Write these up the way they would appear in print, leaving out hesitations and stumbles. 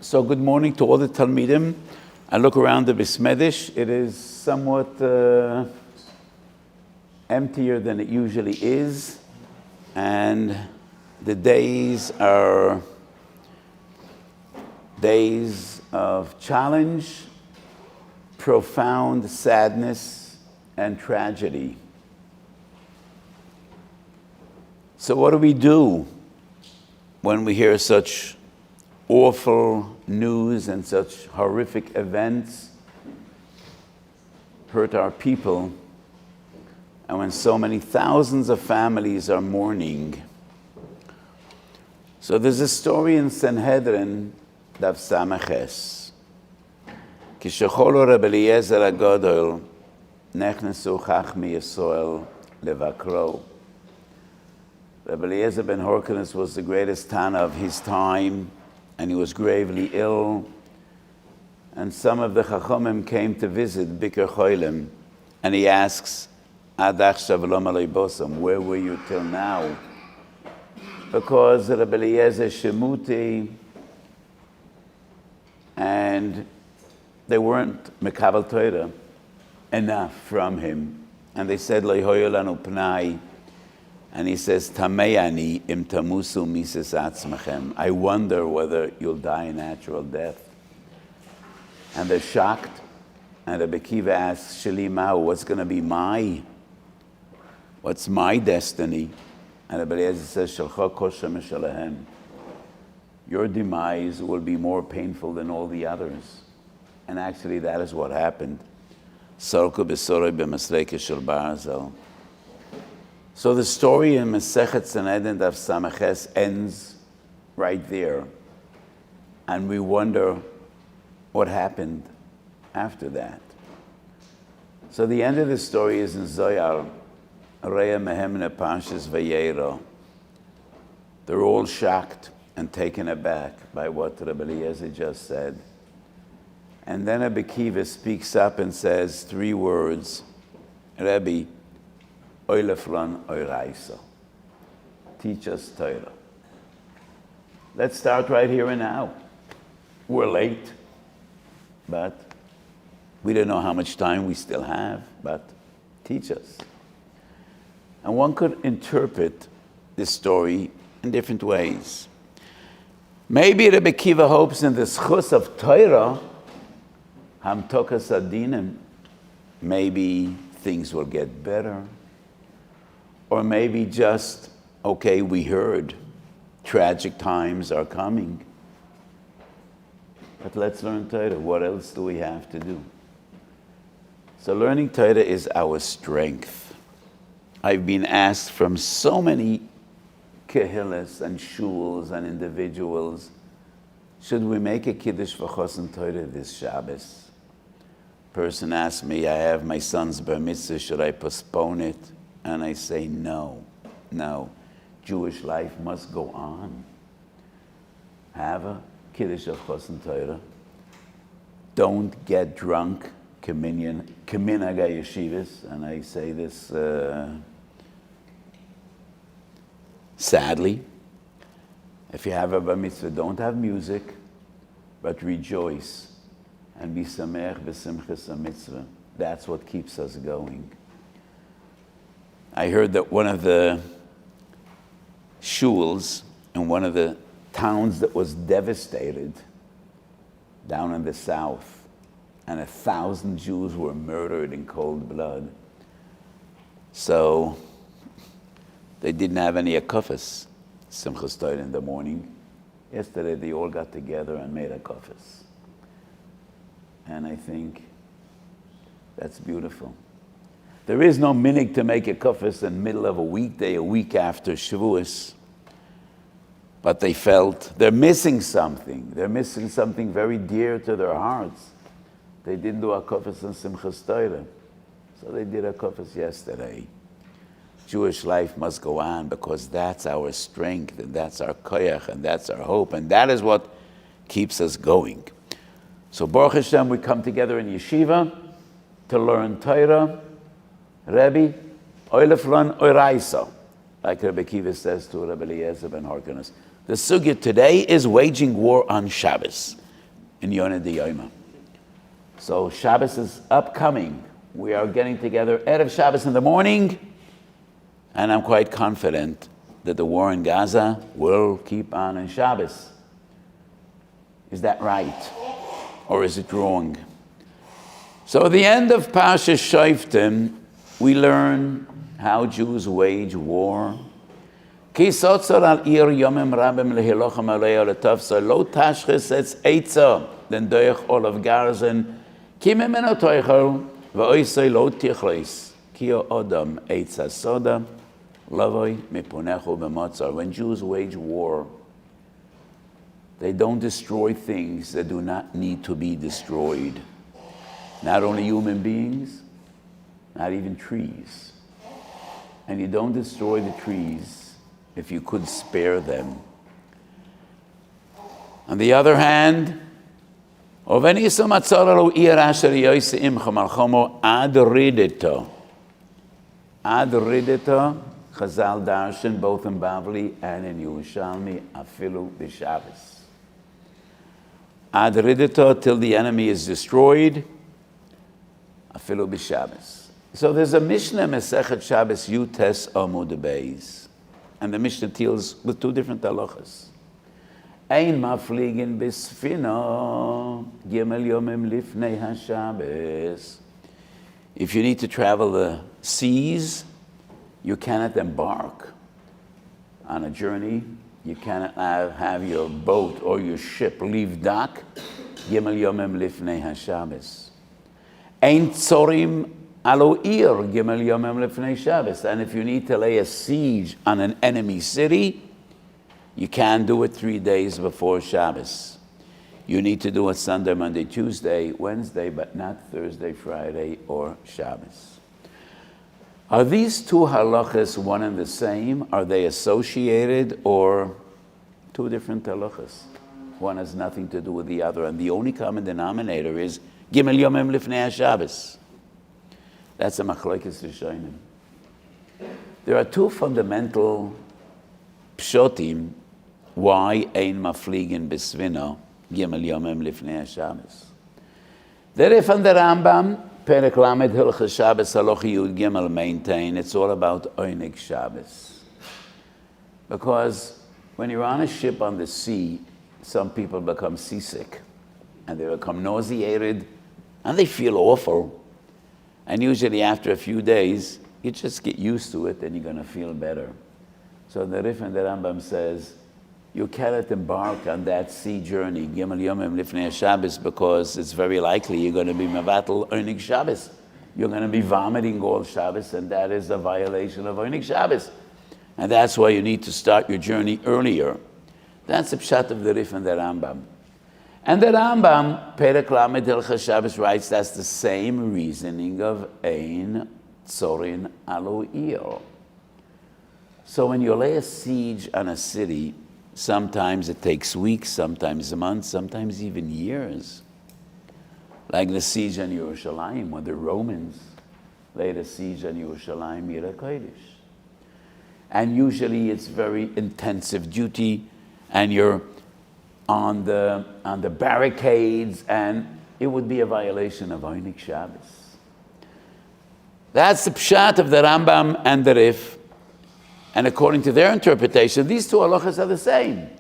So good morning to all the Talmidim. I look around the Bismedish. It is somewhat emptier than it usually is. And the days are days of challenge, profound sadness, and tragedy. So what do we do when we hear such awful news and such horrific events hurt our people, and when so many thousands of families are mourning? So there's a story in Sanhedrin, Daf Samaches. Kishacholo Rabbi Eliezer HaGadol nechnesu Chachmi Yisrael levakro. Rabbi Eliezer ben Horkanus was the greatest Tana of his time, and he was gravely ill. And some of the Chachamim came to visit Biker Cholim, and he asks, Ad achshav lo malei bosam, where were you till now? Because Rabbi Eliezer shemuti, and they weren't mekabel Torah enough from him. And they said, Lo yehoyu lanu pnai. And he says, Tameyani im tamusu mises atzmachem. I wonder whether you'll die a natural death. And they're shocked. And Rabbi Akiva asks, Sheli Ma'u, what's my destiny? And Rabbi Eliezer says, Shalcha kosher mishalehem. Your demise will be more painful than all the others. And actually that is what happened. Sarku b'soroi b'masreike shel barzel. So the story in Masechet Sanhedrin Daf Samaches ends right there. And we wonder what happened after that. So the end of the story is in Zohar, Reya Mehemne Parshas Vayera. They're all shocked and taken aback by what Rabbi Eliezer just said. And then Rabbi Akiva speaks up and says three words, Rabbi, Oilefran Oiraisa. Teach us Torah. Let's start right here and now. We're late, but we don't know how much time we still have, but teach us. And one could interpret this story in different ways. Maybe Rabbi Akiva hopes in the schus of Torah, Hamtokas Adinim, maybe things will get better. Or maybe just, okay, we heard tragic times are coming. But let's learn Torah. What else do we have to do? So learning Torah is our strength. I've been asked from so many kehillas and shuls and individuals, should we make a kiddush v'chosen Torah this Shabbos? Person asked me, I have my son's bar mitzvah, should I postpone it? And I say, no. Jewish life must go on. Have a kiddush of chosen Torah. Don't get drunk, kaminaga Yeshivas. And I say this sadly. If you have a bar mitzvah, don't have music, but rejoice and be sameach b'simchas ha-mitzvah. That's what keeps us going. I heard that one of the shuls in one of the towns that was devastated down in the south, and 1,000 Jews were murdered in cold blood. So they didn't have any akufas, Simchas Torah in the morning. Yesterday they all got together and made akufas. And I think that's beautiful. There is no minig to make a kufas in the middle of a weekday, a week after Shavuos. But they felt they're missing something. They're missing something very dear to their hearts. They didn't do a kufas in Simchas Torah. So they did a kufas yesterday. Jewish life must go on because that's our strength, and that's our koyach, and that's our hope, and that is what keeps us going. So Baruch Hashem, we come together in yeshiva to learn Torah. Rebbe, oilefran oiraisa, like Rabbi Akiva says to Rabbi Eliezer ben Horkanus. The sugya today is waging war on Shabbos in Yonah D'Yoma. So Shabbos is upcoming. We are getting together Erev Shabbos in the morning, and I'm quite confident that the war in Gaza will keep on Shabbos. Is that right? Or is it wrong? So at the end of Parshas Shoftim, we learn how Jews wage war. Ki sotzor al ir yomim rabim lehilochem alei oletavsa lo tashchis etz eitza den doich olav garzen ki memeno toichel v'oisei lo tichleis ki o odam eitza soda lavoi mipunechu b'motzar. When Jews wage war, they don't destroy things that do not need to be destroyed. Not only human beings, not even trees. And you don't destroy the trees if you could spare them. On the other hand, ad ridito, Chazal darshan both in Bavli and in Yerushalmi, afilu b'Shabbos. Ad ridito, till the enemy is destroyed, afilu b'Shabbos. So there's a Mishnah, Masechet Shabbos, Yutes Amud Beis. And the Mishnah deals with two different halachas. Ein mafligin bisfina gimel yomim lifnei haShabbos. If you need to travel the seas, you cannot embark on a journey. You cannot have your boat or your ship leave dock. Gimel yomim lifnei haShabbos. Ein tzorim alo ir gimel yomim lifnei Shabbos. And if you need to lay a siege on an enemy city, you can do it 3 days before Shabbos. You need to do it Sunday, Monday, Tuesday, Wednesday, but not Thursday, Friday, or Shabbos. Are these two halachas one and the same? Are they associated, or two different halachas? One has nothing to do with the other, and the only common denominator is Gimel Yomim Lifnei HaShabbos. That's a machlokes rishonim. There are two fundamental pshotim why ein mafligin bisvino Gimel Yomim Lifnei HaShabbos. The Rif and the Rambam, Perek Lamed Hilchos Shabbos Halacha Yud Gimel maintain it's all about Oinig Shabbos. Because when you're on a ship on the sea, some people become seasick and they become nauseated and they feel awful. And usually after a few days, you just get used to it and you're going to feel better. So the Rif and the Rambam says, you cannot embark on that sea journey, Gimel Yomim Lifnei Shabbos, because it's very likely you're going to be mevatel Oinig Shabbos. You're going to be vomiting all Shabbos, and that is a violation of Oinig Shabbos. And that's why you need to start your journey earlier. That's the pshat of the Rif and the Rambam. And the Rambam, Perek Lamed Hilchos Shabbos, writes that's the same reasoning of Ein Tzorin Alo Ir. So when you lay a siege on a city, sometimes it takes weeks, sometimes months, sometimes even years. Like the siege on Yerushalayim, when the Romans laid a siege on Yerushalayim, Yira Kodesh. And usually it's very intensive duty, and you're on the barricades, and it would be a violation of Oinig Shabbos. That's the pshat of the Rambam and the Rif. And according to their interpretation, these two halachas are the same.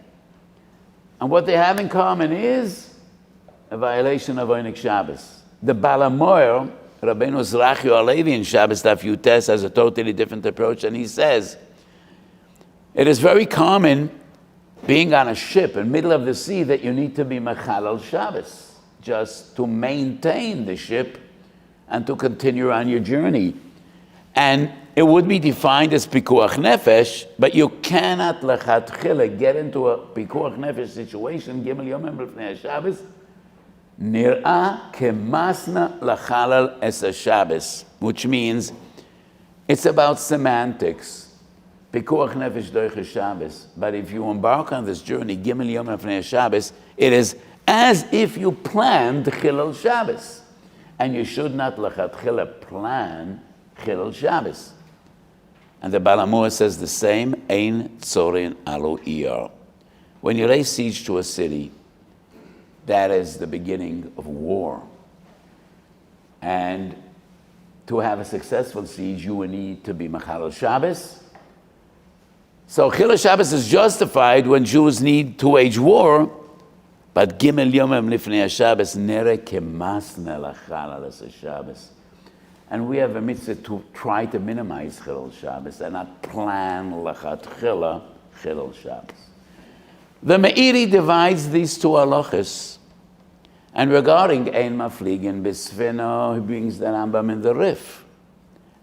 And what they have in common is a violation of Oinig Shabbos. The Balamoyer, Rabbeinu Zrachi Alevi in Shabbos Daf Yutes, has a totally different approach, and he says, it is very common, being on a ship in the middle of the sea, that you need to be Mechalal Shabbos, just to maintain the ship and to continue on your journey. And it would be defined as pikuach nefesh, but you cannot lechatchila get into a pikuach nefesh situation, Gimel Yomim Lifnei Shabbos, nir'ah kemasna lachalal es Shabbos, which means it's about semantics. Pikuach nefesh doich Shabbos. But if you embark on this journey, Gimel Yomim Lifnei Shabbos, it is as if you planned Chilul Shabbos. And you should not lechatchila plan Chilul Shabbos. And the Balamur says the same, Ein Tzorin Alo Ir. When you lay siege to a city, that is the beginning of war. And to have a successful siege, you will need to be Machal Shabbos. So Chilul Shabbos is justified when Jews need to wage war, but Gimel Yomim Lifnei Shabbos nere kemasne lachal alas Shabbos. And we have a mitzvah to try to minimize Chilul Shabbos and not plan lachatchila Chilul Shabbos. The Meiri divides these two halachas, and regarding Ein Mafligin Bisfino, he brings the Rambam in the Rif.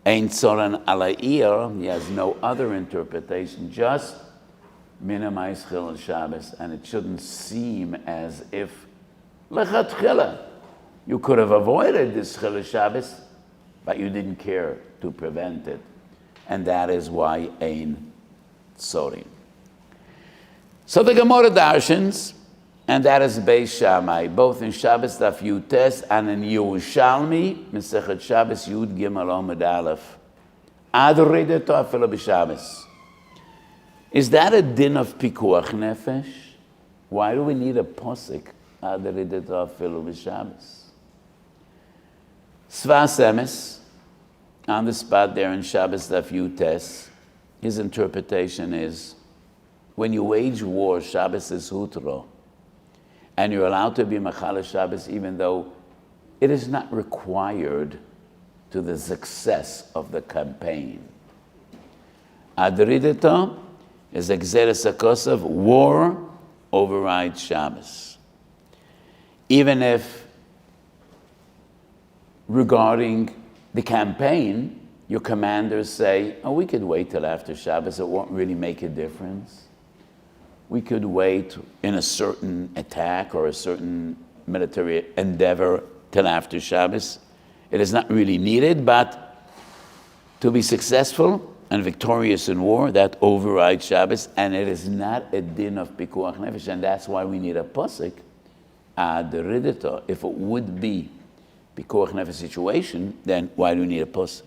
Ein Tzoran Alayir, he has no other interpretation, just minimize Chilul Shabbos, and it shouldn't seem as if lechatchila you could have avoided this Chilul Shabbos, but you didn't care to prevent it. And that is why Ein Tzorin. So the Gemara darshans, and that is Beis Shammai, both in Shabbos Daf Yutes and in Yerushalmi, Mesechet Shabbos Yud Gimel Omid Aleph. Ad Rideto Afilo B'Shabbos. Is that a din of Pikuach Nefesh? Why do we need a posik? Ad Rideto Afilo B'Shabbos. Svas Emes, on the spot there in Shabbos Daf Yutes, his interpretation is, when you wage war, Shabbos is hutro, and you're allowed to be Machal Shabbos even though it is not required to the success of the campaign. Adridita is Exeres HaKosav, war overrides Shabbos. Even if regarding the campaign, your commanders say, oh, we could wait till after Shabbos, it won't really make a difference. We could wait in a certain attack or a certain military endeavor till after Shabbos. It is not really needed, but to be successful and victorious in war, that overrides Shabbos, and it is not a din of Pikuach Nefesh, and that's why we need a posik, ad ridito. If it would be Pikuach Nefesh situation, then why do we need a posik?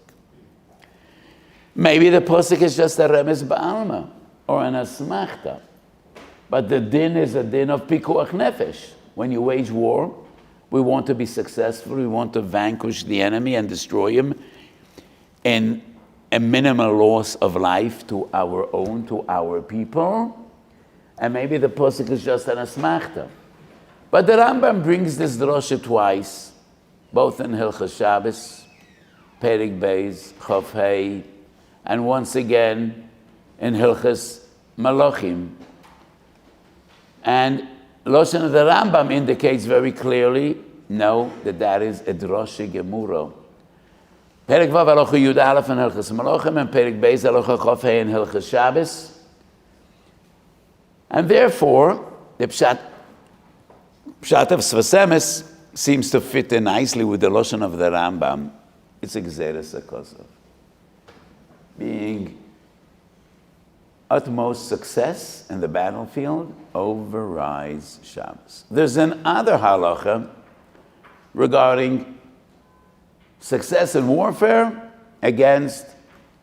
Maybe the posik is just a remes ba'alma or an asmachta. But the din is a din of Pikuach Nefesh. When you wage war, we want to be successful, we want to vanquish the enemy and destroy him in a minimal loss of life to our own, to our people. And maybe the posuk is just an asmachta. But the Rambam brings this drosha twice, both in Hilchos Shabbos, Perik Beis, Chof Hei, and once again in Hilchos Malachim. And Loshen of the Rambam indicates very clearly, no, that is a drosha gemuro. Perik Vav Halacha Yud Aleph in Hilchos Malachim, and Perik Beis Halacha Chof Hei in Hilchos Shabbos. And therefore, the Pshat of Svas Emes seems to fit in nicely with the Loshen of the Rambam. It's Exeres HaKosav. Being utmost success in the battlefield overrides Shabbos. There's another halacha regarding success in warfare against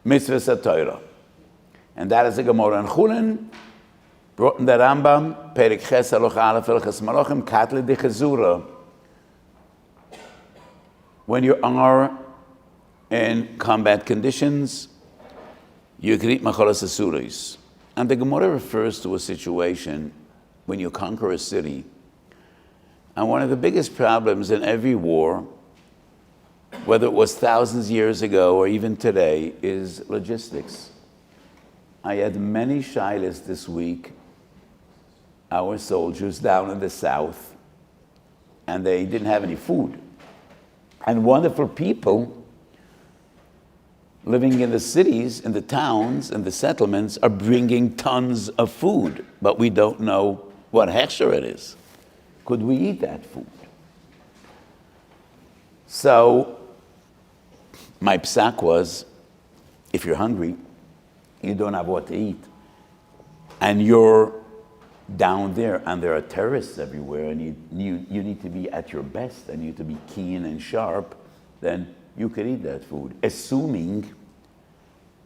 mitzvahs HaTorah. And that is a Gemara in Chulin, brought in the Rambam, Perik Ches Halacha Aleph Hilchos Malachim, Katle de Chezura. When you are in combat conditions, you greet Machalas Asuris. And the Gemara refers to a situation when you conquer a city. And one of the biggest problems in every war, whether it was thousands of years ago or even today, is logistics. I had many shilas this week, our soldiers down in the south, and they didn't have any food. And wonderful people living in the cities, in the towns, in the settlements are bringing tons of food, but we don't know what hechsher it is. Could we eat that food? So my psak was, if you're hungry, you don't have what to eat, and you're down there and there are terrorists everywhere, and you need to be at your best and you need to be keen and sharp, then you could eat that food, assuming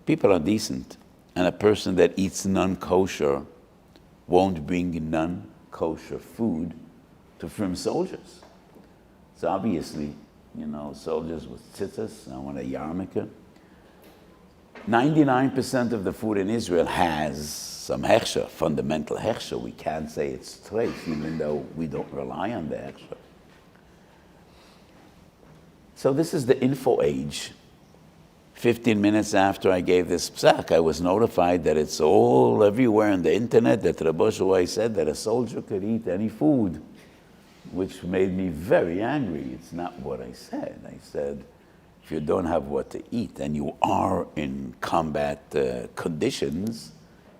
people are decent and a person that eats non-kosher won't bring non-kosher food to frum soldiers. So obviously, soldiers with tzitzis, I want a yarmulke. 99% of the food in Israel has some hechsher, fundamental hechsher. We can't say it's treif, even though we don't rely on the hechsher. So this is the info age. 15 minutes after I gave this psak, I was notified that it's all everywhere on the internet that Rabbi Weiss said that a soldier could eat any food, which made me very angry. It's not what I said. I said, if you don't have what to eat and you are in combat conditions,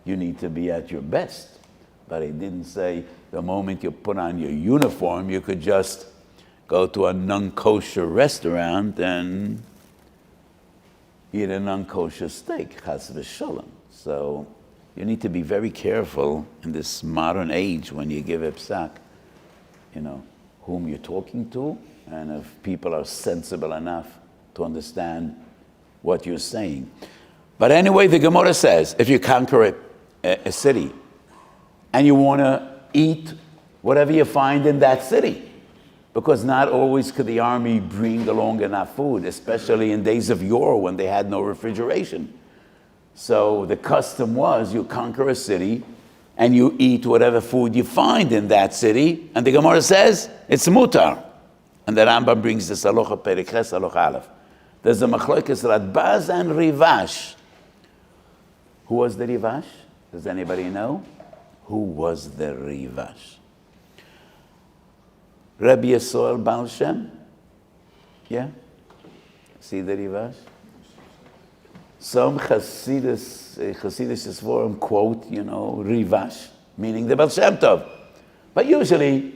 you need to be at your best. But I didn't say the moment you put on your uniform, you could just go to a non-kosher restaurant and eat a non-kosher steak, chas v'sholem. So you need to be very careful in this modern age when you give a psak, whom you're talking to, and if people are sensible enough to understand what you're saying. But anyway, the Gemara says, if you conquer a city and you want to eat whatever you find in that city, because not always could the army bring along enough food, especially in days of yore when they had no refrigeration. So the custom was you conquer a city and you eat whatever food you find in that city, and the Gemara says it's mutar. And the Rambam brings this halacha perek ches halacha aleph. There's a machlokes Radbaz and Rivash. Who was the Rivash? Does anybody know? Who was the Rivash? Rabbi Yisrael Baal Shem? Yeah? See the Rivash? Some Chassidish forum quote, Rivash, meaning the Baal Shem Tov. But usually,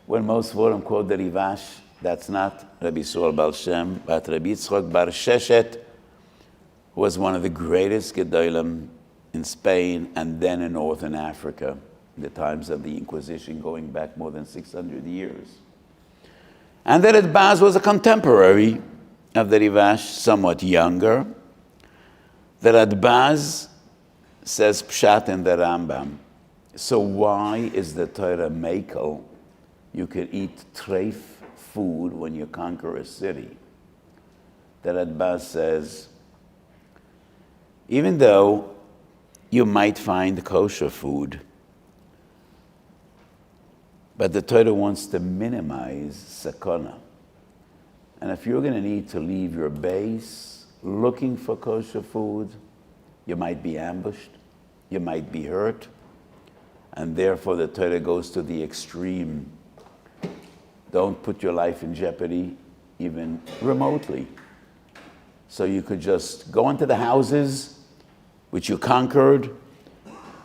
when most forum quote the Rivash, that's not Rabbi Yisrael Baal Shem, but Rabbi Yitzchok Bar Sheshet, who was one of the greatest Gedolim in Spain and then in Northern Africa, in the times of the Inquisition, going back more than 600 years. And that Radbaz was a contemporary of the Rivash, somewhat younger. The Radbaz says Pshat in the Rambam. So why is the Torah makel? You could eat treif food when you conquer a city. The Radbaz says, even though you might find kosher food, but the Torah wants to minimize sakana. And if you're going to need to leave your base looking for kosher food, you might be ambushed, you might be hurt, and therefore the Torah goes to the extreme. Don't put your life in jeopardy, even remotely. So you could just go into the houses which you conquered,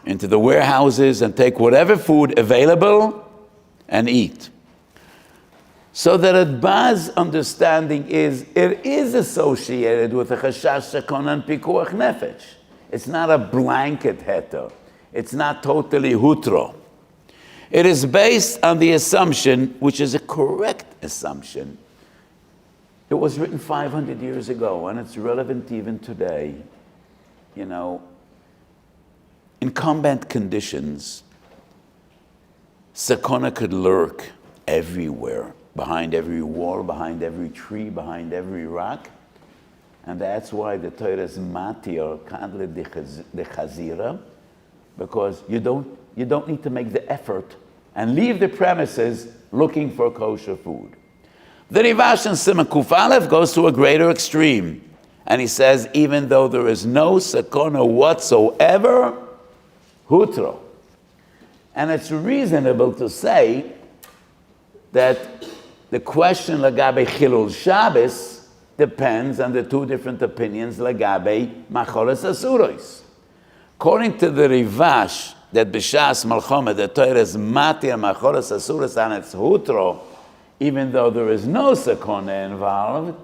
into the warehouses, and take whatever food available and eat. So the Radbaz's understanding is, it is associated with a chashash sakon and pikuach nefesh. It's not a blanket heter. It's not totally hutro. It is based on the assumption, which is a correct assumption. It was written 500 years ago, and it's relevant even today. In combat conditions, sakona could lurk everywhere, behind every wall, behind every tree, behind every rock. And that's why the Torah is matir kadle de chazira, because you don't need to make the effort and leave the premises looking for kosher food. The Rivash in Siman Kuf Aleph goes to a greater extreme. And he says, even though there is no sakona whatsoever, hutro. And it's reasonable to say that the question lagabe chilul Shabbos depends on the two different opinions lagabe macholes asuros. According to the Rivash, that b'shas malchoma the Torah is matir macholes asuros and it's hutro, even though there is no sakona involved,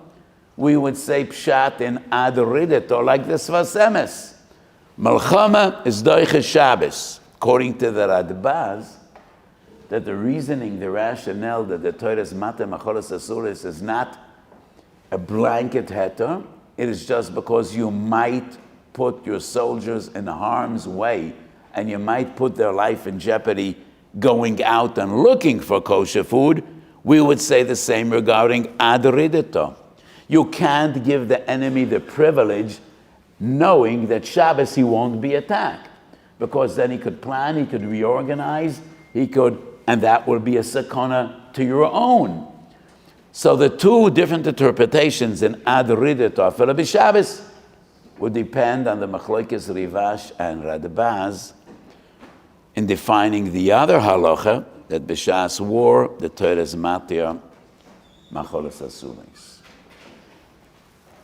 we would say pshat in ad rideto like the Sfas Emes. Malchama is doiche Shabbos. According to the Radbaz, that the reasoning, the rationale that the Torah is matir macholes asuros is not a blanket heter. It is just because you might put your soldiers in harm's way and you might put their life in jeopardy going out and looking for kosher food, we would say the same regarding adridito. You can't give the enemy the privilege knowing that Shabbos he won't be attacked, because then he could plan, he could reorganize, and that will be a sakana to your own. So the two different interpretations in adridito for the Shabbos would depend on the machlokes Rivash and Radbaz in defining the other halacha, that b'shas war, the Toras matir macholas asulis.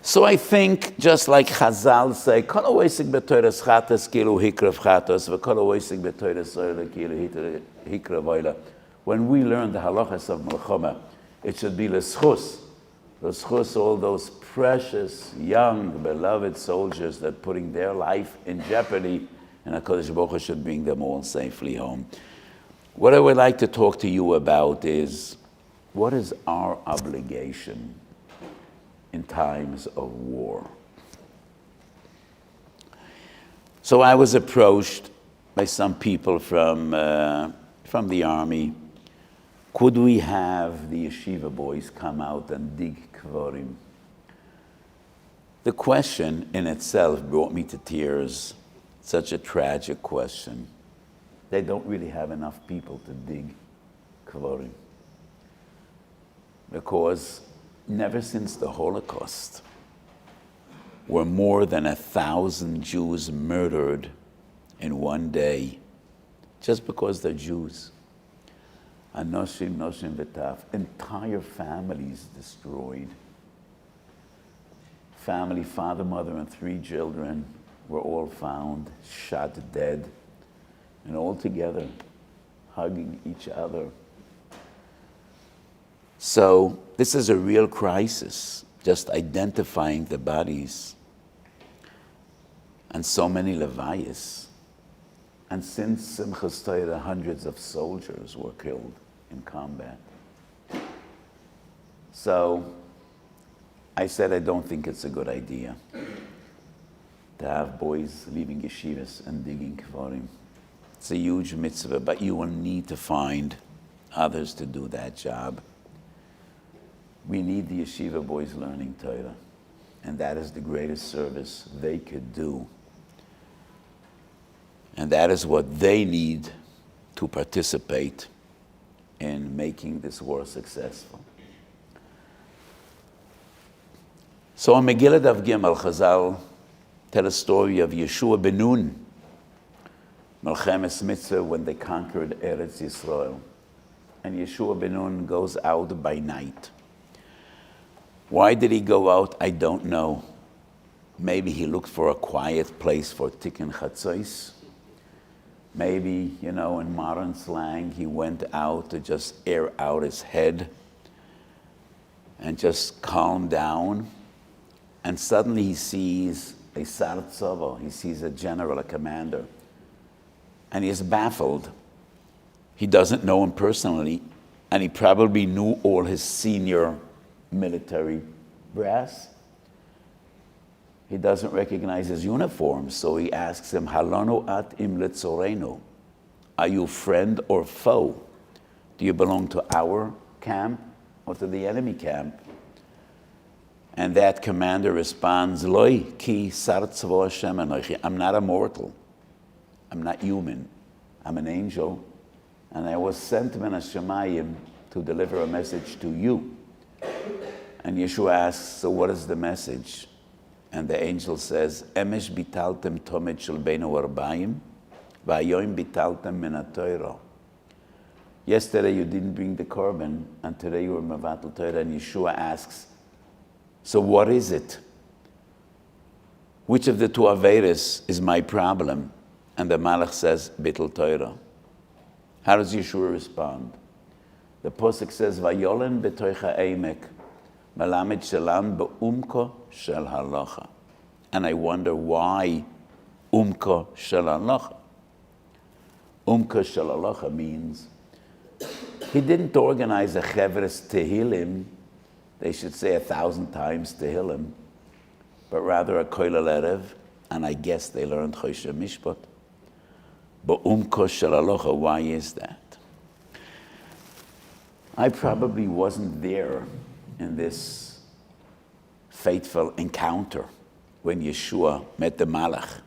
So I think, just like Chazal say, kol haoisik b'Toras chatas kilu hikrav chatos, v'kol haoisik b'Toras oila kilu hikrav oila. When we learn the halachas of Melchoma, it should be l'schus. L'schus, all those precious, young, beloved soldiers that putting their life in jeopardy, and HaKadosh Baruch Hu should bring them all safely home. What I would like to talk to you about is, what is our obligation in times of war? So I was approached by some people from the army. Could we have the yeshiva boys come out and dig kvarim? The question in itself brought me to tears. Such a tragic question. They don't really have enough people to dig kvarim. Because never since the Holocaust were more than 1,000 Jews murdered in one day just because they're Jews. Anoshim, noshim v'taf. Entire families destroyed. Family, father, mother, and 3 children were all found shot dead, and all together, hugging each other. So this is a real crisis, just identifying the bodies. And so many levayas. And since Simchas Torah, hundreds of soldiers were killed in combat. So I said I don't think it's a good idea to have boys leaving yeshivas and digging kvarim. It's a huge mitzvah, but you will need to find others to do that job. We need the yeshiva boys learning Torah, and that is the greatest service they could do. And that is what they need to participate in making this war successful. So in Megillah Daf Gimel, Chazal tell a story of Yeshua ben Nun, Melchemes Mitzvah, when they conquered Eretz Yisrael. And Yeshua ben Nun goes out by night. Why did he go out? I don't know. Maybe he looked for a quiet place for Tikkun Chatzos. Maybe, in modern slang, he went out to just air out his head and just calm down. And suddenly he sees a Sar Tzava, he sees a general, a commander, and he is baffled. He doesn't know him personally, and he probably knew all his senior military brass. He doesn't recognize his uniform, so he asks him, Halanu at im litzorenu. Are you friend or foe? Do you belong to our camp or to the enemy camp? And that commander responds, Loi ki sar tzvo Hashem anochi. I'm not a mortal. I'm not human. I'm an angel. And I was sent min hashamayim to deliver a message to you. And Yeshua asks, so what is the message? And the angel says, Emesh bitaltem tomet shel beinu arbaim, v'hayoim bitaltem min haTorah. Yesterday you didn't bring the korban, and today you were mevatel Torah. And Yeshua asks, so what is it? Which of the two averos is my problem? And the Malach says, Bittul Torah. How does Yeshua respond? The Pasuk says, Vayolen betoicha eimek, melamed shelan be'umko shel halacha. And I wonder why umko shel halacha. Umko shel halacha means he didn't organize a chevres tehillim. They should say 1,000 times tehillim, but rather a koilel erev, and I guess they learned Choshe Mishpat. Ba'umko shel halacha, why is that? I probably wasn't there in this fateful encounter when Yeshua met the Malach.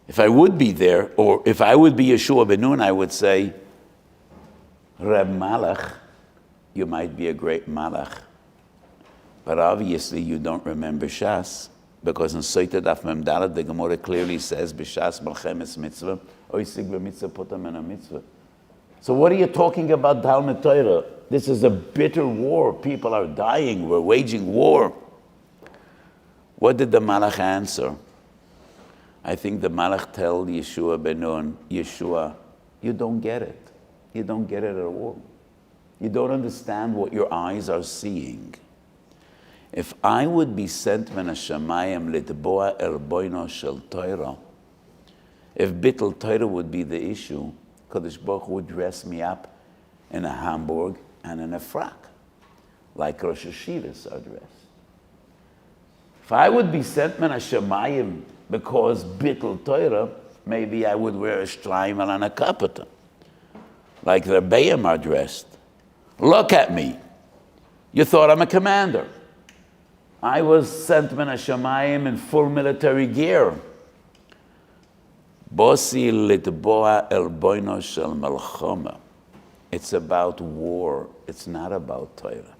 If I would be there, or if I would be Yeshua ben Nun, I would say, Reb Malach, you might be a great Malach, but obviously you don't remember Shas, because in Soita Daf Mem Daled, the Gemara clearly says, B'Shas Malchemes Mitzvah, Oisig B'Mitzvah Potam En HaMitzvah. So what are you talking about Talmud Torah? This is a bitter war. People are dying. We're waging war. What did the Malach answer? I think the Malach told Yeshua ben Nun, Yeshua, you don't get it. You don't get it at all. You don't understand what your eyes are seeing. If I would be sent min hashamayim litboa el boino shel Torah, if bittul Torah would be the issue, Kadosh Baruch Hu would dress me up in a Hamburg and in a frock, like Rosh Yeshivas are dressed. If I would be sent min hashamayim because bittul Torah, maybe I would wear a shtreimel and a kapota, like the Rebbeim are dressed. Look at me. You thought I'm a commander. I was sent min hashamayim in full military gear. Bosi litboa el boino shel melchama. It's about war. It's not about Torah.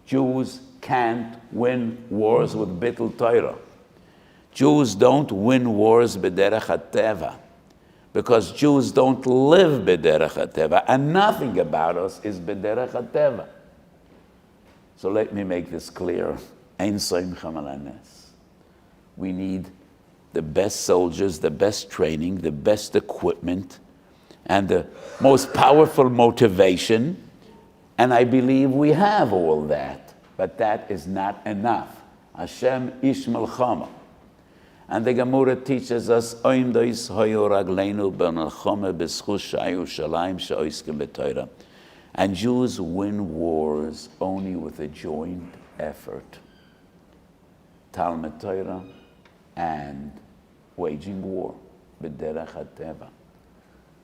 Jews can't win wars with bittul Torah. Jews don't win wars b'derech hateva, because Jews don't live b'derech hateva, and nothing about us is b'derech hateva. So let me make this clear. Ein soimchem al hanes. We need the best soldiers, the best training, the best equipment, and the most powerful motivation. And I believe we have all that, but that is not enough. Hashem ish melchama. And the Gemara teaches us, Oimdois hoyo ragleinu b'melchama b'schus sha'Yerushalayim she'oiskim b'Torah. And Jews win wars only with a joint effort. Talmud Torah and waging war, b'derech hateva.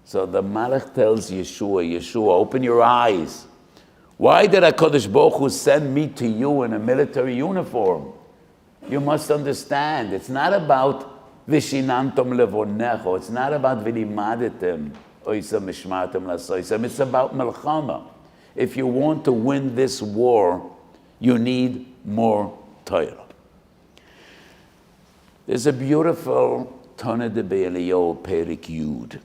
So the Malach tells Yeshua, open your eyes. Why did HaKadosh Baruch Hu send me to you in a military uniform? You must understand, it's not about vishinantom levonecho, it's not about v'limadetem oisa mishmartem lasoisem, it's about melchama. If you want to win this war, you need more Torah. There's a beautiful Tana de Be'eliyahu Perik Yud.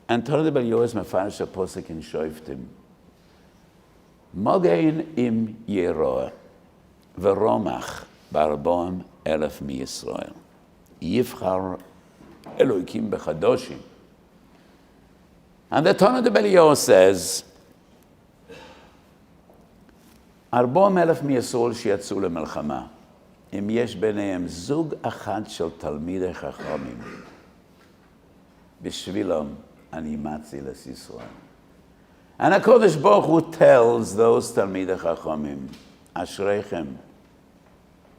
And Tana de Be'eliyahu is mefarish a posek in Shoftim. Mogein im Yeroah, v'romach barboam elef mi Yisrael. Yivchar Elokim bechadoshim. And the Tana de Be'eliyahu says, Arboam elef mi Yisrael shiatzu lemelchama. אם יש ביניהם זוג אחד של תלמידי חכמים, בשבילם אני מציל את ישראל. And HaKadosh Baruch Hu tells those תלמידי חכמים, אשריכם,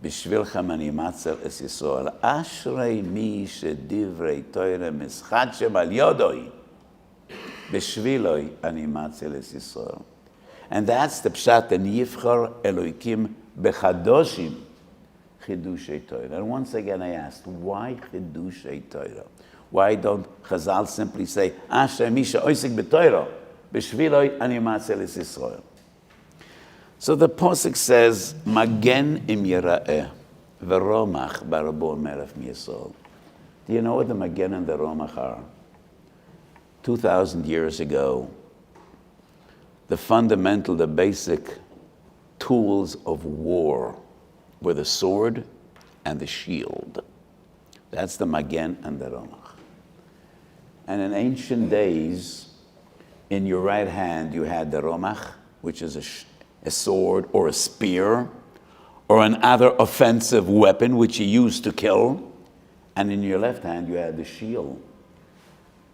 בשבילכם אני מציל את ישראל. אשרי מי שדברי תורה משחטשם על יודוי, בשבילוי אני מציל את ישראל. And that's the pshat, and יבחר אלוהיקים בחדושים, Chidushei Torah. And once again I asked, why Chidushei Torah? Why don't Chazal simply say, Asher Misha Oisik B'Torah, B'Shviloi Ani Matzel Es Yisrael. So the Posuk says, Magen Im Yera'eh, V'Romach Barabo Melech M'Yisrael. Do you know what the Magen and the Romach are? 2,000 years ago, the fundamental, the basic tools of war were the sword and the shield. That's the Magen and the Romach. And in ancient days, in your right hand, you had the Romach, which is a sword or a spear, or another offensive weapon which you used to kill. And in your left hand, you had the shield.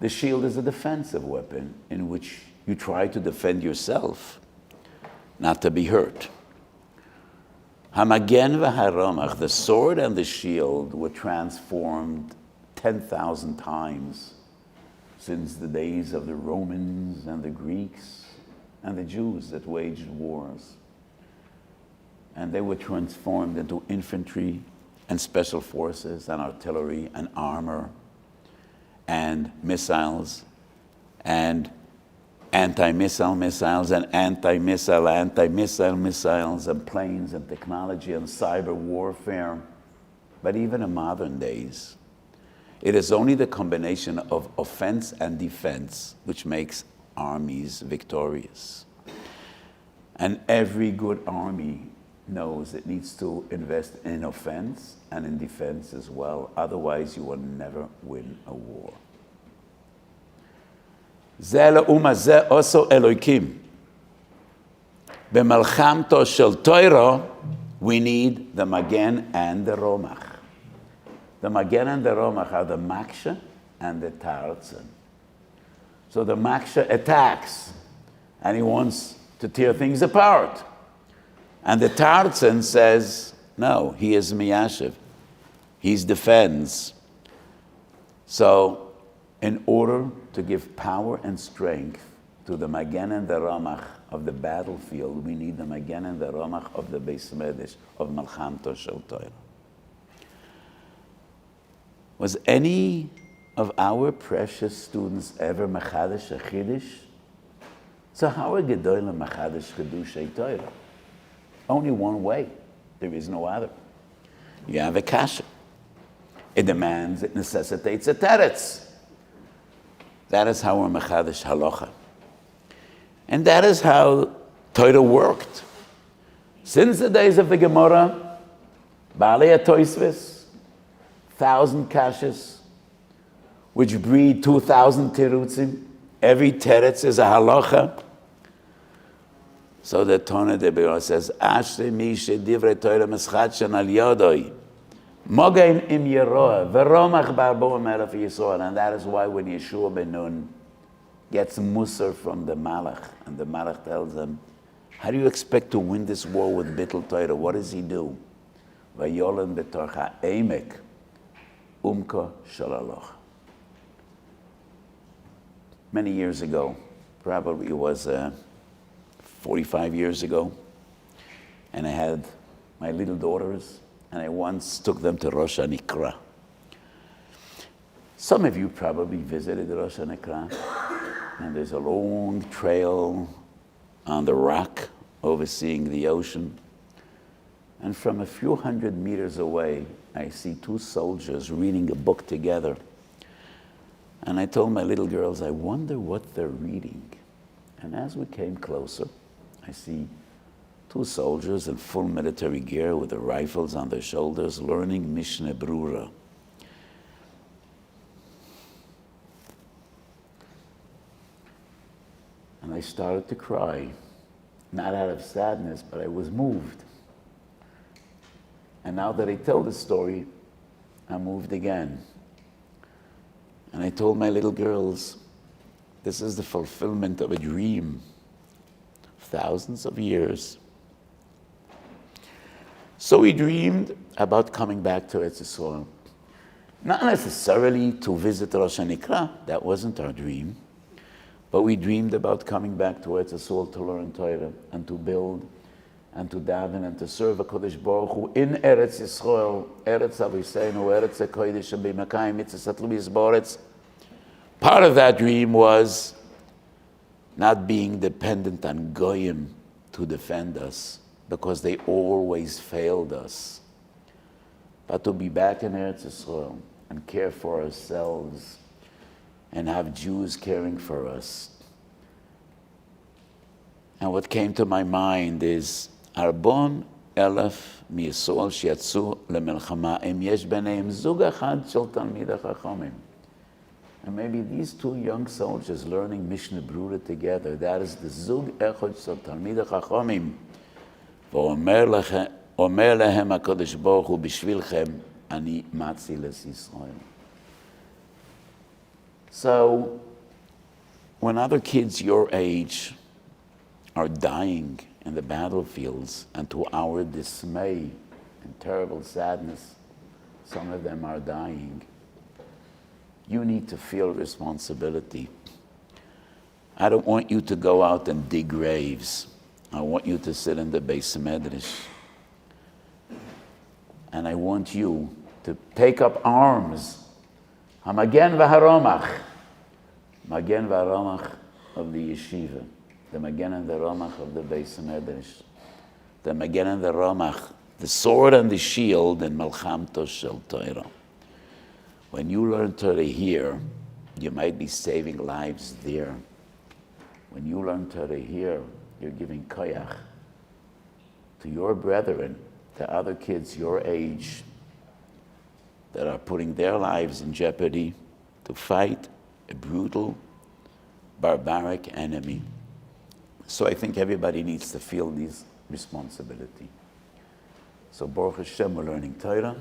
The shield is a defensive weapon in which you try to defend yourself, not to be hurt. Hamagen v'haromach, the sword and the shield, were transformed 10,000 times since the days of the Romans and the Greeks and the Jews that waged wars. And they were transformed into infantry and special forces and artillery and armor and missiles and anti-missile missiles and anti-missile missiles and planes and technology and cyber warfare. But even in modern days, it is only the combination of offense and defense which makes armies victorious. And every good army knows it needs to invest in offense and in defense as well. Otherwise, you will never win a war. זה לאומה, זה עושו אלוהיקים. במלחמתו של תורה, we need the Magen and the Romach. The Magen and the Romach are the Maksha and the Tartzen. So the Maksha attacks, and he wants to tear things apart. And the Tartzen says, no, he is Miyashiv. He defends. So, in order to give power and strength to the Magen and the Ramach of the battlefield, we need the Magen and the Ramach of the Beis Medrash, of Malchamto Shel Torah. Was any of our precious students ever Machadash a Chiddush? So how are Gedolim Machadash Chiddushei Torah? Only one way. There is no other. You have a kasha. It demands, it necessitates a teretz. That is how we're Machadash Halacha. And that is how Torah worked. Since the days of the Gemara, Baalei HaTosfos, 1,000 kashas, which breed 2,000 terutzim. Every teretz is a halacha. So the Tona de Be'or says, Ashre mi she divrei Torah meschatchen al yodoi, mogein im yeroa, v'romach barbo melech Yisrael. And that is why when Yeshua ben Nun gets Musar from the Malach, and the Malach tells him, how do you expect to win this war with Bittul Torah? What does he do? Vayolen betorcha emek, umka shalaloch. Many years ago, probably it was 45 years ago, and I had my little daughters, and I once took them to Rosh Hanikra. Some of you probably visited Rosh Hanikra, and there's a long trail on the rock overseeing the ocean. And from a few hundred meters away, I see two soldiers reading a book together. And I told my little girls, I wonder what they're reading. And as we came closer, I see two soldiers in full military gear with the rifles on their shoulders learning Mishnah Brura. And I started to cry, not out of sadness, but I was moved. And now that I tell the story, I'm moved again. And I told my little girls, this is the fulfillment of a dream of thousands of years. So we dreamed about coming back to Eretz Yisrael. Not necessarily to visit Rosh Hanikra, that wasn't our dream. But we dreamed about coming back to Eretz Yisrael to learn Torah and to build and to daven and to serve HaKadosh Baruch Hu in Eretz Yisrael, Eretz Aviseinu, Eretz HaKodesh, and B'Makayim Mitzvah Tlumis B'Oretz. Part of that dream was not being dependent on Goyim to defend us, because they always failed us, but to be back in Eretz Yisrael and care for ourselves and have Jews caring for us. And what came to my mind is, Arbon elef miYisrael shiatzu lemelchama im yesh b'neihem zug echad shel talmidei chachamim. And maybe these two young soldiers learning Mishnah Brura together, that is the zug echad shel talmidei chachamim. V'omer lehem HaKadosh Baruch Hu b'shvilchem ani matziles Yisrael. So, when other kids your age are dying in the battlefields, and to our dismay and terrible sadness, some of them are dying, You need to feel responsibility. I don't want you to go out and dig graves. I want you to sit in the Beis Medrash. And I want you to take up arms. Hamagen v'haromach. Magen v'haromach of the yeshiva. The Magen and the Romach of the Beis Medrash. The Magen and the Romach, the sword and the shield in Malchamto Shel Torah. When you learn Torah here, you might be saving lives there. When you learn Torah here, you're giving koyach to your brethren, to other kids your age that are putting their lives in jeopardy to fight a brutal, barbaric enemy. So I think everybody needs to feel this responsibility. So Baruch Hashem, we're learning Torah,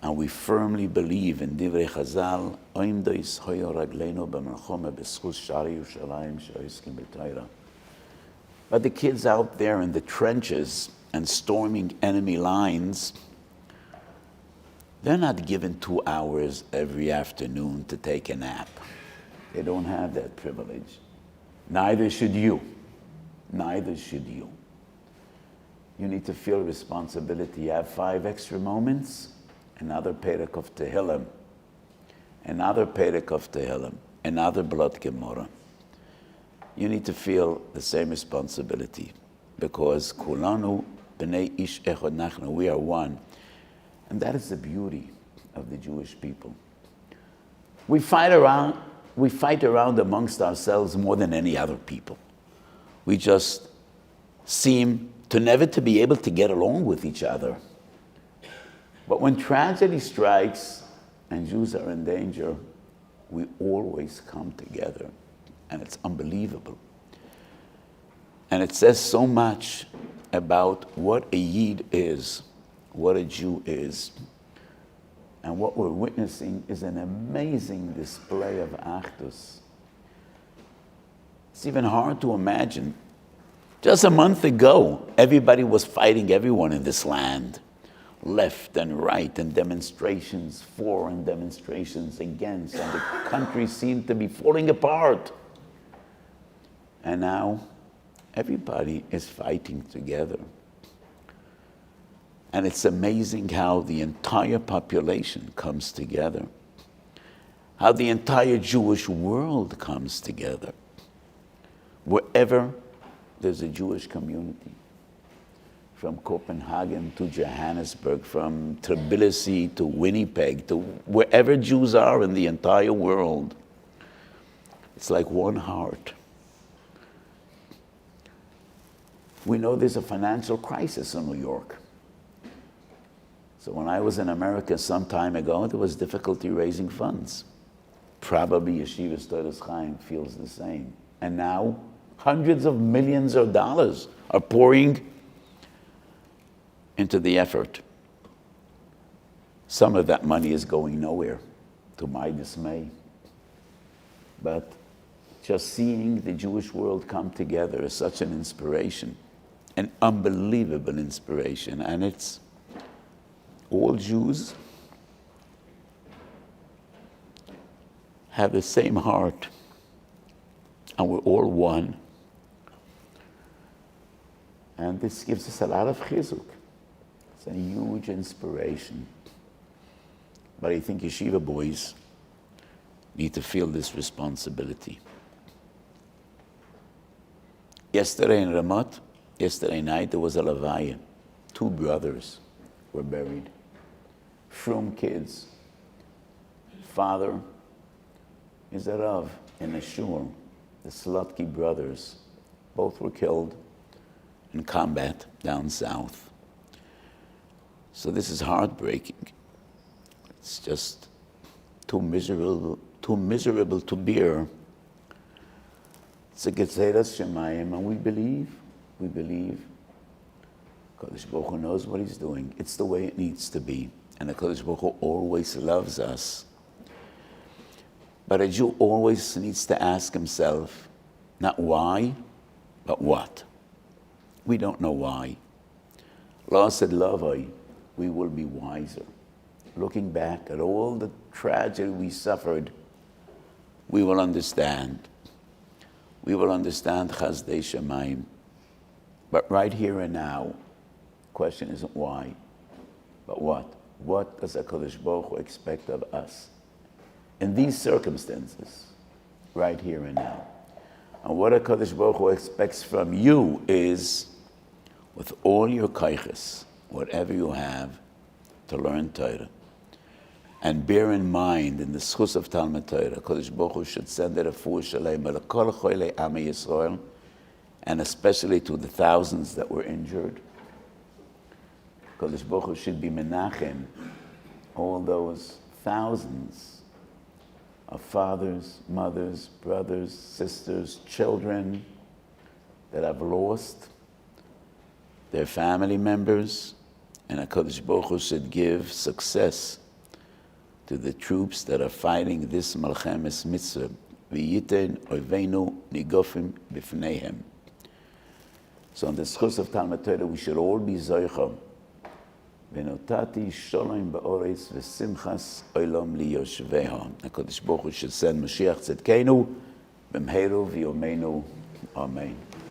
and we firmly believe in Divrei Chazal, Oimdois hoyo ragleinu b'merchome b'schus shari Yerushalayim she'oskim b'Torah. But the kids out there in the trenches and storming enemy lines, they're not given 2 hours every afternoon to take a nap. They don't have that privilege. Neither should you. Neither should you. You need to feel responsibility. You have 5 extra moments, another perek of Tehillim, another perek of Tehillim, another blood Gemara. You need to feel the same responsibility because kulanu b'nei ish echad nachnu, we are one. And that is the beauty of the Jewish people. We fight around amongst ourselves more than any other people. We just seem to never to be able to get along with each other. But when tragedy strikes and Jews are in danger, we always come together. And it's unbelievable. And it says so much about what a Yid is, what a Jew is. And what we're witnessing is an amazing display of Achdus. It's even hard to imagine. Just a month ago, everybody was fighting everyone in this land, left and right, and demonstrations for and demonstrations against, and the country seemed to be falling apart. And now, everybody is fighting together. And it's amazing how the entire population comes together, how the entire Jewish world comes together. Wherever there's a Jewish community, from Copenhagen to Johannesburg, from Tbilisi to Winnipeg, to wherever Jews are in the entire world, it's like one heart. We know there's a financial crisis in New York. So when I was in America some time ago, there was difficulty raising funds. Probably Yeshivas Toras Chaim feels the same. And now, hundreds of millions of dollars are pouring into the effort. Some of that money is going nowhere, to my dismay. But just seeing the Jewish world come together is such an inspiration, an unbelievable inspiration. And it's all Jews have the same heart, and we're all one. And this gives us a lot of Chizuk. It's a huge inspiration. But I think yeshiva boys need to feel this responsibility. Yesterday in Ramat, yesterday night, there was a levaya. 2 brothers were buried. Frum kids. Father is a Rav in a Shiur. The Slotky brothers. Both were killed in combat down south. So this is heartbreaking. It's just too miserable to bear. It's a Getzeras Shemayim, and we believe. Kadosh Baruch Hu knows what he's doing. It's the way it needs to be. And the Kadosh Baruch Hu always loves us. But a Jew always needs to ask himself, not why, but what. We don't know why. Allah said, Lavai, we will be wiser. looking back at all the tragedy we suffered, we will understand. We will understand Chazdei Shamayim. But right here and now, the question isn't why, but what? What does HaKadosh Baruch Hu expect of us in these circumstances, right here and now? And what HaKadosh Baruch Hu expects from you is, with all your kaiches, whatever you have, to learn Torah. And bear in mind, in the schus of Talmud Torah, HaKadosh Baruch Hu should send a refuah shalema l'kol choilei Amei Yisrael, and especially to the thousands that were injured. HaKadosh Baruch Hu should be menachem all those thousands of fathers, mothers, brothers, sisters, children that have lost their family members, and HaKadosh Baruch Hu should give success to the troops that are fighting this Malchemes Mitzvah. V'yiten oivenu nigofim b'fneihem. So on the schus of Talmud Torah, we should all be zoicha. V'notati sholem ba'oretz v'simchas olam liyoshveha. HaKadosh Baruch Hu should send Mashiach Tzedkeinu b'mheru v'yomenu. Amen.